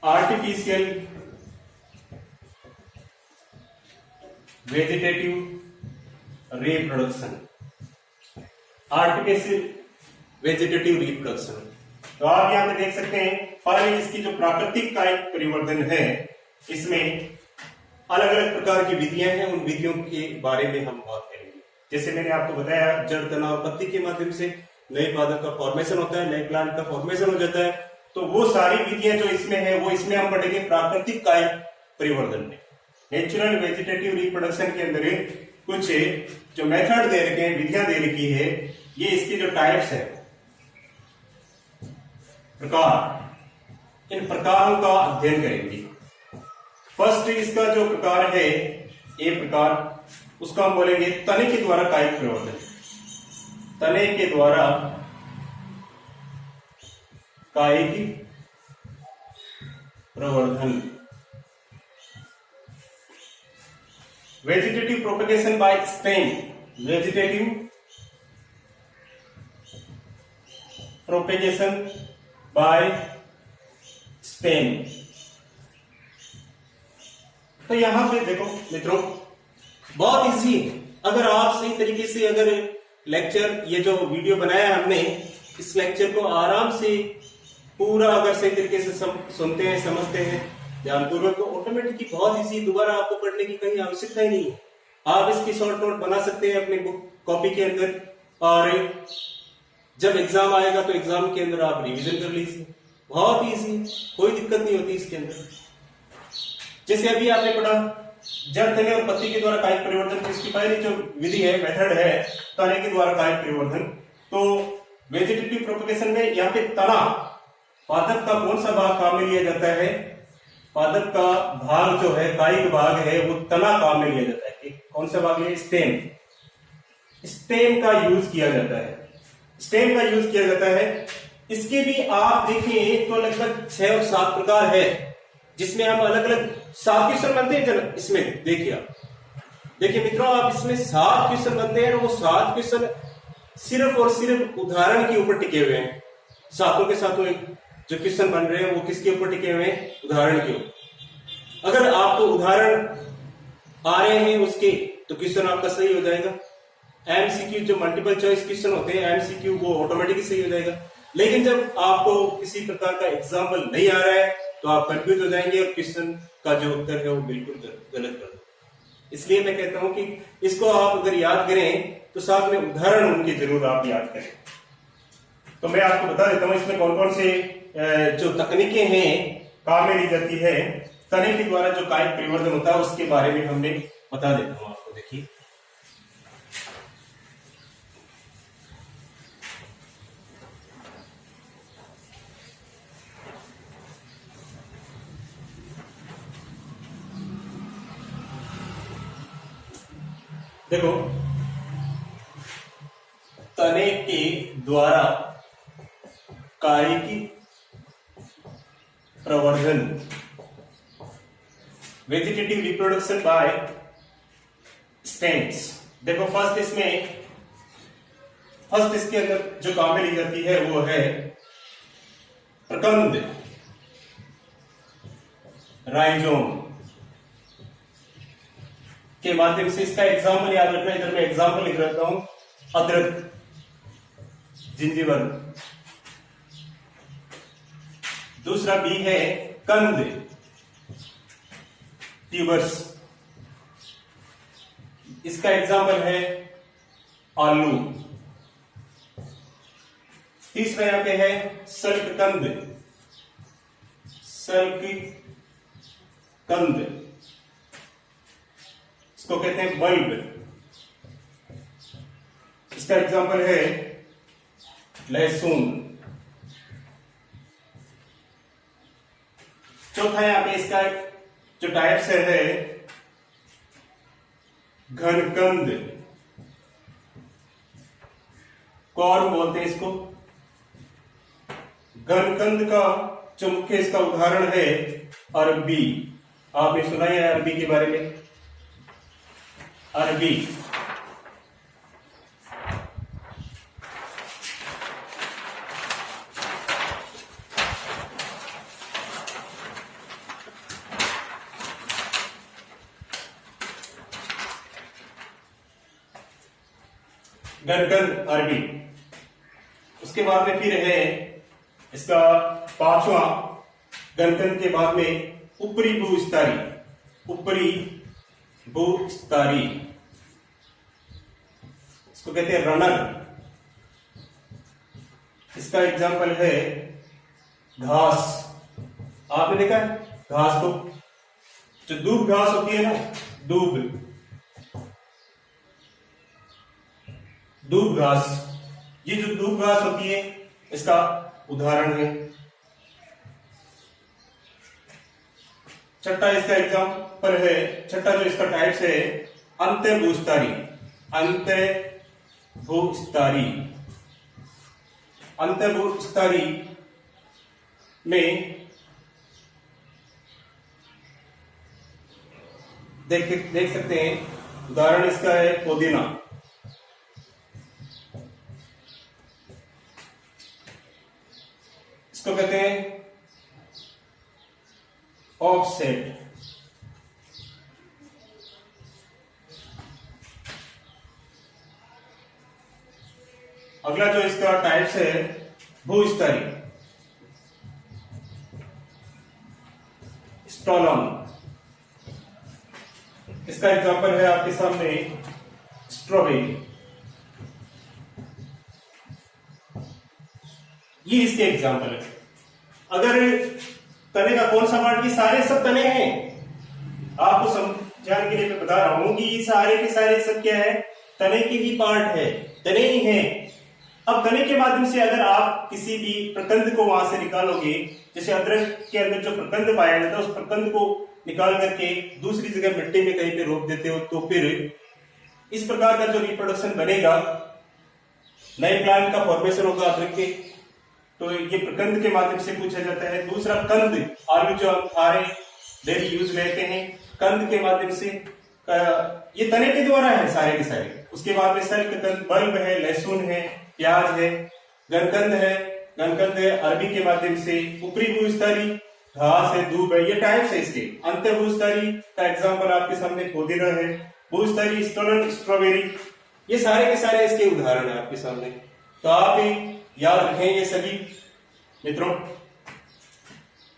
Artificial vegetative reproduction, artificial vegetative reproduction. तो आप यहां पे देख सकते हैं, पहले इसकी जो प्राकृतिक कायिक परिवर्तन है, इसमें अलग अलग प्रकार की विधियां हैं। उन विधियों के बारे में हम बात करेंगे। जैसे मैंने आपको बताया, जड़ तना और पत्ती के माध्यम से नए पादप का फॉर्मेशन होता है, नए प्लांट का फॉर्मेशन हो जाता है। तो वो सारी विधियां जो इसमें है, वो इसमें हम पढ़ेंगे प्राकृतिक कायिक परिवर्तन में। नेचुरल वेजिटेटिव रिप्रोडक्शन के अंदर कुछ जो मेथड दे रखे हैं, विधियां दे रखी है, ये इसके जो टाइप्स है, प्रकार, इन प्रकारों का अध्ययन करेंगे। फर्स्ट इसका जो प्रकार है, ए प्रकार, उसका हम बोलेंगे तने के द्वारा कायिक परिवर्तन। तने के द्वारा कायिक प्रवर्धन। Vegetative propagation by stem, vegetative propagation by stem. तो यहां पे देखो मित्रों, बहुत इजी है। अगर आप सही तरीके से अगर लेक्चर, ये जो वीडियो बनाया हमने, इस लेक्चर को आराम से पूरा अगर सही तरीके से सुनते हैं, समझते हैं ध्यानपूर्वक, तो ऑटोमेटिकली बहुत इजी, दोबारा आपको पढ़ने की कहीं आवश्यकता ही नहीं है। आप इसकी शॉर्ट नोट बना सकते हैं अपने बुक कॉपी के अंदर, और जब एग्जाम आएगा तो एग्जाम के अंदर आप रिवीजन कर लीजिए। बहुत इजी, कोई दिक्कत नहीं होती इसके अंदर। जैसे अभी आपने पढ़ा जड़, तने और पत्ती के द्वारा कायिक परिवर्तन, इसकी पहली जो विधि है, मेथड है, तने के द्वारा कायिक परिवर्तन। तो वेजिटेटिव प्रोपेगेशन में यहाँ पे तना, पादप का कौन सा भाग काम में लिया जाता है? पादप का भाग जो है, कायिक भाग है, वो तना काम में लिया जाता है। कौन सा भाग है? स्टेम। स्टेम का यूज किया जाता है, स्टेम का यूज किया जाता है। इसके भी आप देखें तो लगभग 6 और 7 प्रकार है, जिसमें हम अलग अलग 7 क्वेश्चन बनते हैं। इसमें देखिए मित्रों, आप इसमें 7 क्वेश्चन बनते हैं, और वो 7 क्वेश्चन सिर्फ और सिर्फ उदाहरण के ऊपर टिके हुए हैं। सातों के सातों जो क्वेश्चन बन रहे हैं, वो किसके ऊपर टिके हुए हैं? उदाहरण के ऊपर। अगर आपको उदाहरण आ रहे हैं उसके, तो क्वेश्चन आपका सही हो जाएगा। एमसीक्यू जो मल्टीपल चॉइस क्वेश्चन होते हैं, एमसीक्यू, वो ऑटोमेटिकली सही हो जाएगा। लेकिन जब आपको किसी प्रकार का एग्जाम्पल नहीं आ रहा है, तो आप कंफ्यूज हो जाएंगे और क्वेश्चन का जो उत्तर है वो बिल्कुल गलत कर दो। इसलिए मैं कहता हूं कि इसको आप अगर याद करें, तो साथ में उदाहरण उनके जरूर आप याद करें। तो मैं आपको बता देता हूं इसमें कौन कौन से जो तकनीकें हैं काम में ली जाती है। तने के द्वारा जो कायिक परिवर्तन होता है, उसके बारे में हमने बता देता हूं आपको। देखिए, देखो, तने के द्वारा कायिक प्रवर्धन, वेजिटेटिव रिप्रोडक्शन बाय स्टेम्स। देखो, फर्स्ट इसके अंदर जो काम में ली जाती है, वो है प्रकंद, राइजोम के माध्यम से। इसका एग्जाम्पल याद रखना, इधर मैं एग्जाम्पल लिख रखता हूं। अदरक, जिंजीवर। दूसरा बी है कंद, ट्यूबर्स। इसका एग्जाम्पल है आलू। तीसरा यहां पे है सल्ककंद, सल्ककंद, इसको कहते हैं बल्ब। इसका एग्जाम्पल है लहसुन। चौथा यहां पे इसका जो टाइप्स है घनकंद, कॉर्न बोलते हैं इसको। घनकंद का जो मुख्य इसका उदाहरण है अरबी। आपने सुना है अरबी के बारे में? अरबी, गणकंद अरबी। उसके बाद में फिर है इसका पांचवा, गणकंद के बाद में ऊपरी भूस्तरी, ऊपरी भूस्तरी, इसको कहते हैं रनर। इसका एग्जाम्पल है घास। आपने देखा है घास को, जो दूब घास होती है ना, दूब घास, ये जो दूब घास होती है इसका उदाहरण है। छठा इसका एग्जाम्पल है, छठा जो इसका टाइप्स है अंतःभूस्तरी। अंतःभूस्तरी, अंतःभूस्तरी में देख सकते हैं, उदाहरण इसका है पुदीना। इसको कहते हैं ऑफसेट। अगला जो इसका टाइप्स है भूस्तरी, स्टोलन। इसका एग्जांपल है आपके सामने स्ट्रॉबेरी। ये इसके एग्जांपल है। अगर तने का कौन सा पार्ट, ये सारे सब तने हैं, आपको समझाने के लिए मैं बता रहा हूं कि ये सारे के सारे सब क्या है, तने के ही पार्ट है, तने ही है। अब तने के माध्यम से अगर आप किसी भी प्रकंद को वहां से निकालोगे, जैसे अदरक के अंदर जो प्रकंद पाया जाता है उस प्रकंद को निकाल करके दूसरी जगह मिट्टी में कहीं पे रोप देते हो, तो फिर इस प्रकार का जो रिप्रोडक्शन बनेगा, नए प्लांट का फॉर्मेशन होगा अदरक के, तो ये प्रकंद के माध्यम से पूछा जाता है। दूसरा कंद, आलू जो हम खा रहे डेली यूज लेते हैं, कंद के माध्यम से, ये तने के द्वारा है सारे के सारे। उसके बाद में सल्क कंद, बल्ब है, लहसुन है, प्याज है, गणकंद है, गणकंद है अरबी के माध्यम से, ऊपरी भूस्तरी घास है, दूब है, ये टाइप्स है इसके। अंतःभूस्तरी का एग्जांपल आपके सामने पुदीना है, भूस्तरी स्टोलन, स्ट्रॉबेरी, ये सारे के सारे इसके उदाहरण है आपके सामने। तो आप याद रखें ये सभी मित्रों।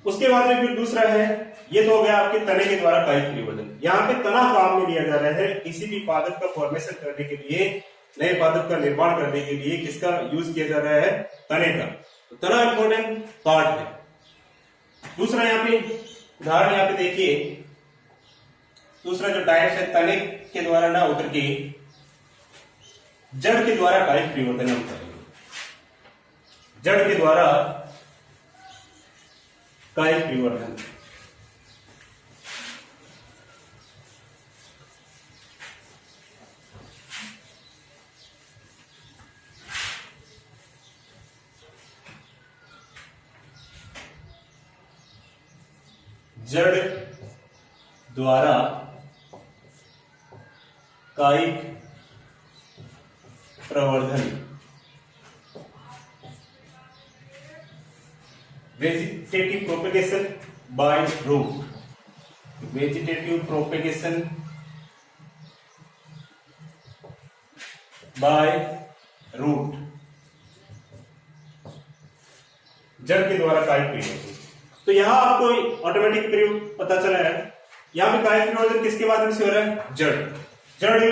उसके बाद में फिर दूसरा है, ये तो हो गया आपके तने के द्वारा कायिक परिवर्तन। यहाँ पे तना काम में लिया जा रहा है, किसी भी पादप का फॉर्मेशन करने के लिए, नए पादप का निर्माण करने के लिए किसका यूज किया जा रहा है, तने का। तो तना इंपॉर्टेंट पार्ट है। दूसरा यहाँ पे उदाहरण यहाँ पे देखिए, दूसरा जो टाइप्स है तने के द्वारा ना उतर के जड़ के द्वारा कायिक परिवर्तन हम करेंगे। जड़ के द्वारा कायिक परिवर्तन, जड़ द्वारा कायिक प्रवर्धन, vegetative propagation by root, vegetative propagation by root, जड़ के द्वारा कायिक परिवर्तन। तो यहां आपको ऑटोमेटिक प्रयोग पता चला है। यहां पे कायिक परिवर्तन किसके माध्यम से हो रहा है, जड़। जड़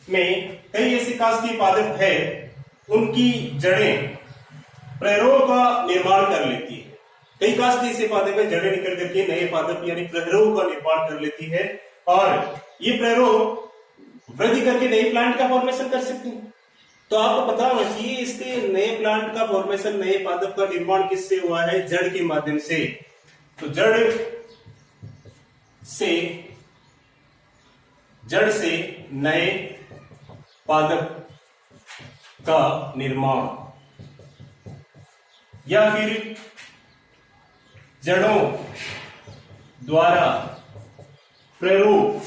में कई ऐसे काष्ठीय पादप है, उनकी जड़ें प्ररोह का निर्माण कर लेती है। कई काष्ठीय ऐसे पादप है, जड़ें निकल करके नए पादप यानी प्ररोह का निर्माण कर लेती है, और ये प्ररोह वृद्धि करके नए प्लांट का फॉर्मेशन कर सकती है। तो आपको पता होना चाहिए इसके नए प्लांट का फॉर्मेशन, नए पादप का निर्माण किससे हुआ है, जड़ के माध्यम से। तो जड़ से नए पादप का निर्माण, या फिर जड़ों द्वारा प्ररोह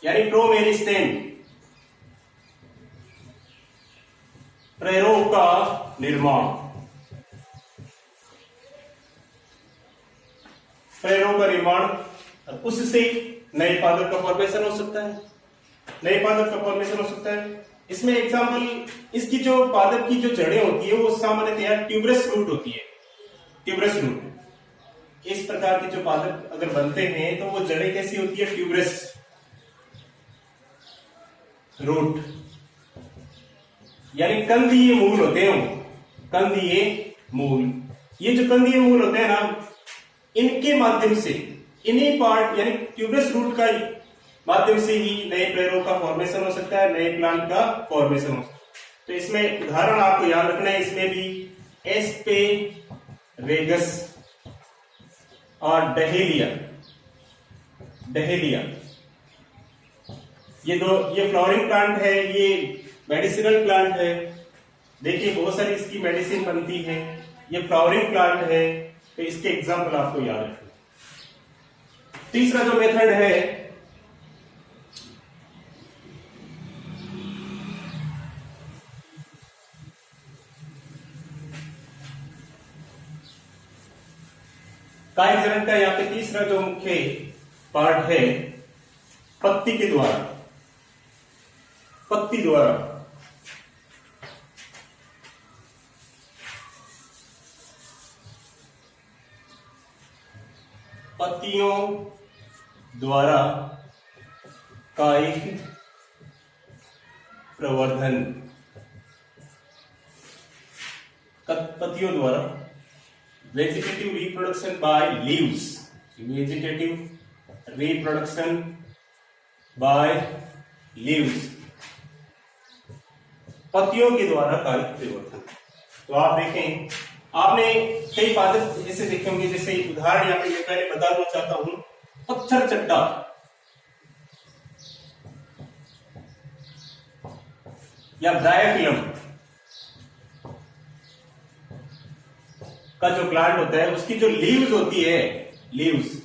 यानी प्रोमेरिस्टेम, प्ररोह का निर्माण, प्ररोह का निर्माण, उससे नए पादप का फॉर्मेशन हो सकता है। नए पादप का फॉर्मेशन हो सकता है। इसमें एग्जाम्पल, इसकी जो पादप की जो जड़ें होती है वो सामान्यतया ट्यूबरस रूट होती है। ट्यूबरस रूट, इस प्रकार के जो पादप अगर बनते हैं तो वो जड़ें कैसी होती है? ट्यूबरस रूट, यानी कंदीय मूल होते हैं। कंदीय मूल, ये जो कंदीय मूल होते हैं ना, इनके माध्यम से, इन्हीं पार्ट यानी ट्यूबरस रूट का माध्यम से ही नए पेड़ों का फॉर्मेशन हो सकता है, नए प्लांट का फॉर्मेशन हो सकता है। तो इसमें उदाहरण आपको याद रखना है, इसमें भी एस्पेरेगस और डहेलिया। डहेलिया ये फ्लावरिंग प्लांट है, ये मेडिसिनल प्लांट है। देखिए बहुत सारी इसकी मेडिसिन बनती है। ये फ्लावरिंग प्लांट है, तो इसके एग्जाम्पल आपको याद रखना। तीसरा जो मेथड है, कायिक जनन का यहाँ पे तीसरा जो मुख्य पार्ट है, पत्ती के द्वारा, पत्ती द्वारा पत्तियों द्वारा कायिक प्रवर्धन। पत्तियों द्वारा vegetative reproduction by leaves, vegetative reproduction by leaves, पत्तियों के द्वारा कायिक परिवर्तन। तो आप देखें, आपने कई पादप ऐसे देखे होंगे, जैसे उदाहरण यहाँ पे मैं पहले बताना चाहता हूं, पत्थर चट्टा, या ब्रायोफिलम का जो प्लांट होता है, उसकी जो लीव्स होती है, लीव्स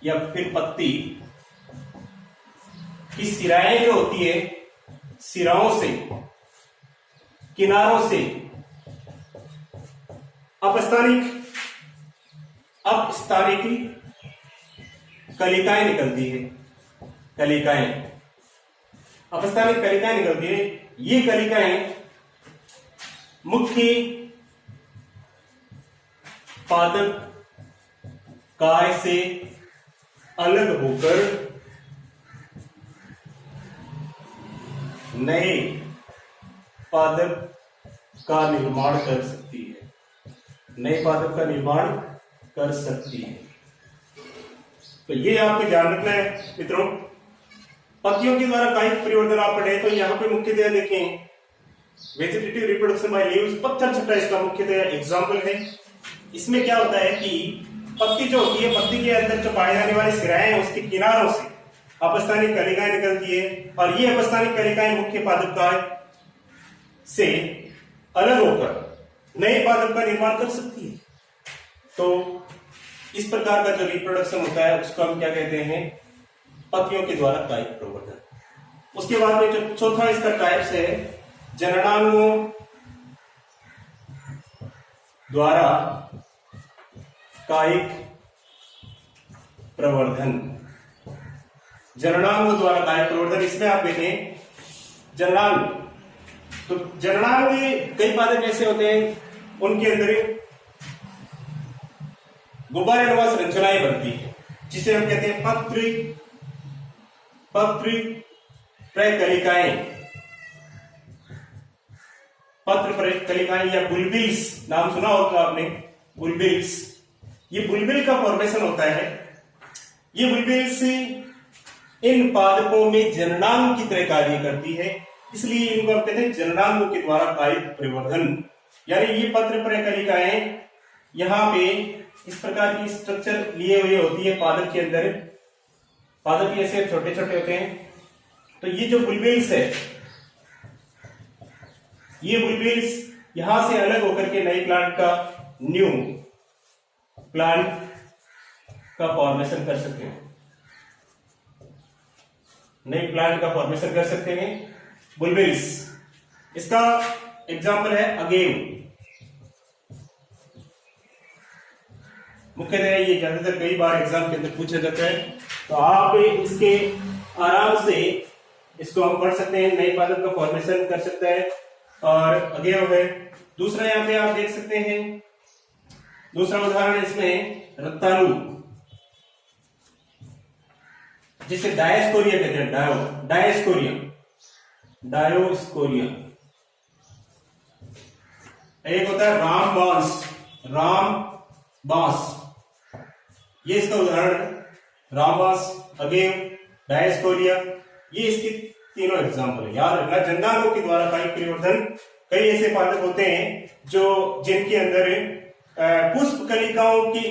या फिर पत्ती की सिराएं जो होती है, सिराओं से, किनारों से अपस्थानिक कलिकाएं निकलती है। कलिकाएं, अपस्थानिक कलिकाएं निकलती है। ये कलिकाएं मुख्य पादप काय से अलग होकर नए पादप का निर्माण कर सकती है, नए पादप का निर्माण कर सकती है। तो ये आपको ध्यान रखना है मित्रों। पत्तियों के द्वारा कायिक परिवर्तन आप पढ़े तो यहाँ पे मुख्यतः देखें, वेजिटेटिव रिप्रोडक्शन बाय लीव्स, पत्थर चट्टा इसका मुख्यतः एग्जाम्पल है। इसमें क्या होता है कि पत्ती जो होती है, पत्ती के अंदर जो पाए जाने वाली सिराएं हैं, उसके किनारों से अपस्थानिक कलिकाएं निकलती है, और ये अपस्थानिक कलिकाएं मुख्य पादप काय से अलग होकर नए पादप का निर्माण कर सकती है। तो इस प्रकार का जो रिप्रोडक्शन होता है उसको हम क्या कहते हैं? पत्तियों के द्वारा कायिक प्रवर्धन। उसके बाद में जो चौथा इसका टाइप्स है, जननांगों द्वारा कायिक प्रवर्धन। जननांगों द्वारा कायिक प्रवर्धन, इसमें आप देखें जननांग, तो जननांग में कई पादप ऐसे होते हैं उनके अंदर गुब्बारेनुमा संरचनाएं बनती है, जिसे हम कहते हैं पत्र प्रकलिकाएं, पत्र प्रकलिकाएं या बुलबिल्स, नाम सुना होगा आपने, बुलबिल्स। ये बुलबिल का फॉर्मेशन होता है। ये बुलबिल्स इन पादपों में जननांग की तरह कार्य करती है, इसलिए इनको हम कहते हैं जननांगों के द्वारा कायिक परिवर्धन। यानी ये पत्र प्रकलिकाएं यहाँ पे इस प्रकार की स्ट्रक्चर लिए हुए होती है पादप के अंदर। पादप ऐसे छोटे छोटे होते हैं। तो ये जो बुलबिल्स है, ये बुलबिल्स यहां से अलग होकर के नए प्लांट का, न्यू प्लांट का फॉर्मेशन कर सकते हैं, नए प्लांट का फॉर्मेशन कर सकते हैं बुलबिल्स। इसका एग्जाम्पल है अगेव। मुख्यतः ये ज्यादातर कई बार एग्जाम के अंदर पूछा जाता है, तो आप इसके आराम से इसको हम पढ़ सकते हैं, नए पादप का फॉर्मेशन कर सकता है और अवयव है। दूसरा यहाँ पे आप देख सकते हैं, दूसरा उदाहरण इसमें रतालू, जिसे डायस्कोरिया कहते हैं, डायोस्कोरिया। एक होता है रामबांस, ये इसका उदाहरण है। रामबांस, अगेव, डायस्कोरिया, ये इसके तीनों एग्जाम्पल है। याद रखना, जंगाणुओं के द्वारा कायिक परिवर्तन, कई ऐसे पादप होते हैं जो जिनके अंदर पुष्प कलिकाओं के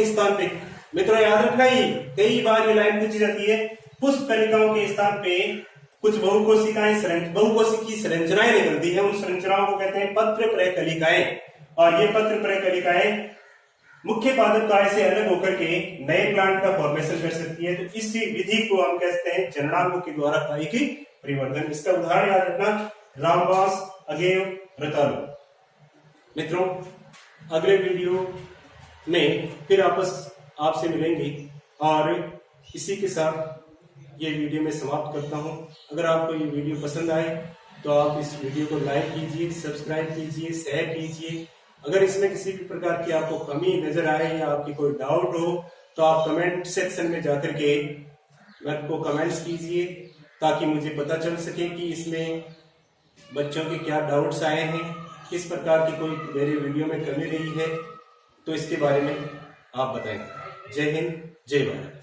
स्थान पे, मित्रों याद रखना, ये कई बार ये लाइन पूछी जाती है। पुष्प कलिकाओं के स्थान पे कुछ बहुकोशिकीय संरचनाएं निकलती है, उन संरचनाओं को कहते हैं पत्र प्रकलिकाएं। और ये पत्र प्रकलिकाएं मुख्य पादप काय से अलग होकर के नए प्लांट का फॉर्मेशन कर सकती है। तो इसी विधि को हम कहते हैं जननांगों के द्वारा कायिक परिवर्तन। इसका उदाहरण याद रखना, रामबांस, अगेव, रतालू। मित्रों, अगले वीडियो में फिर आपसे मिलेंगे और इसी के साथ ये वीडियो में समाप्त करता हूं। अगर आपको ये वीडियो पसंद आए तो आप इस वीडियो को लाइक कीजिए, सब्सक्राइब कीजिए, शेयर कीजिए। अगर इसमें किसी भी प्रकार की आपको कमी नजर आए या आपकी कोई डाउट हो तो आप कमेंट सेक्शन में जाकर के मेरे को कमेंट्स कीजिए, ताकि मुझे पता चल सके कि इसमें बच्चों के क्या डाउट्स आए हैं, किस प्रकार की कोई मेरे वीडियो में कमी रही है, तो इसके बारे में आप बताएं। जय हिंद, जय भारत।